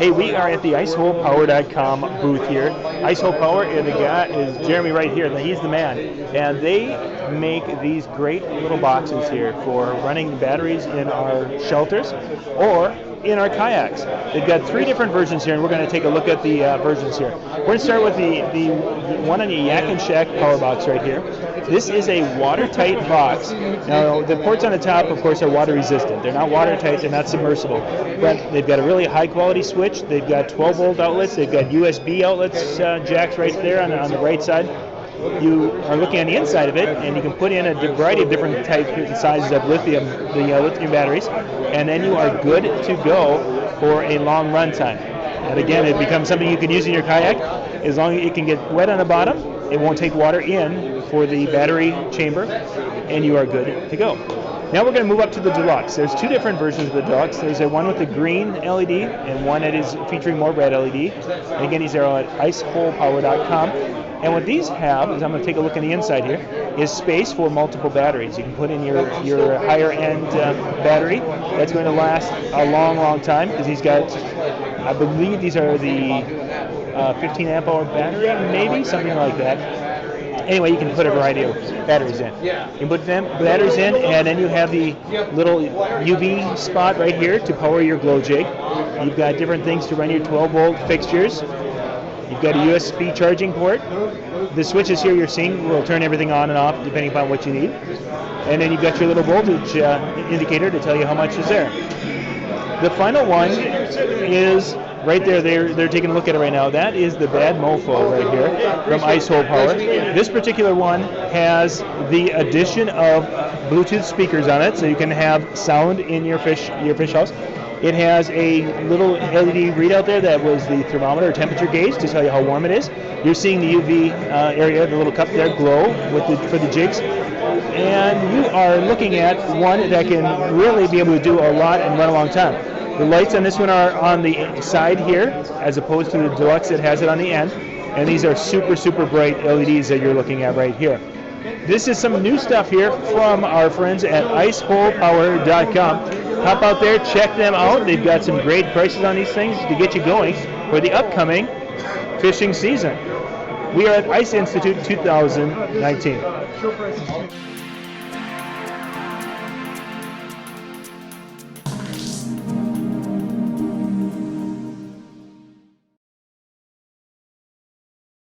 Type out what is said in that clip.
Hey, we are at the IceHolePower.com booth here. Ice Hole Power, and the guy is Jeremy right here. He's the man. And they make these great little boxes here for running batteries in our shelters or in our kayaks. They've got 3 different versions here, and we're going to take a look at the versions here. We're going to start with the one on the Yak N Shak power box right here. This is a watertight box. Now, the ports on the top, of course, are water resistant. They're not watertight, they're not submersible. But they've got a really high quality switch. They've got 12-volt outlets. They've got USB outlets, jacks right there on the right side. You are looking on the inside of it, and you can put in a variety of different types and sizes of lithium, the lithium batteries, and then you are good to go for a long run time. And again, it becomes something you can use in your kayak. As long as it can get wet on the bottom, it won't take water in for the battery chamber, and you are good to go. Now we're going to move up to the Deluxe. There's 2 different versions of the Deluxe. There's a one with the green LED and one that is featuring more red LED. And again, these are at IceHolePower.com. And what these have, is I'm going to take a look on the inside here, is space for multiple batteries. You can put in your higher end battery. That's going to last a long, long time, because he's got, I believe these are the 15 amp hour battery, maybe, something like that. Anyway, you can put a variety of batteries in. You can put them batteries in, and then you have the little UV spot right here to power your glow jig. You've got different things to run your 12-volt fixtures. You've got a USB charging port. The switches here you're seeing will turn everything on and off depending upon what you need. And then you've got your little voltage indicator to tell you how much is there. The final one is right there. They're taking a look at it right now. That is the bad MoFo right here from Ice Hole Power. This particular one has the addition of Bluetooth speakers on it, so you can have sound in your fish house. It has a little LED readout there that was the thermometer or temperature gauge to tell you how warm it is. You're seeing the UV area, the little cup there, glow for the jigs. And you are looking at one that can really be able to do a lot and run a long time. The lights on this one are on the side here, as opposed to the Deluxe that has it on the end. And these are super, super bright LEDs that you're looking at right here. This is some new stuff here from our friends at IceHolePower.com. Hop out there, check them out. They've got some great prices on these things to get you going for the upcoming fishing season. We are at Ice Institute 2019.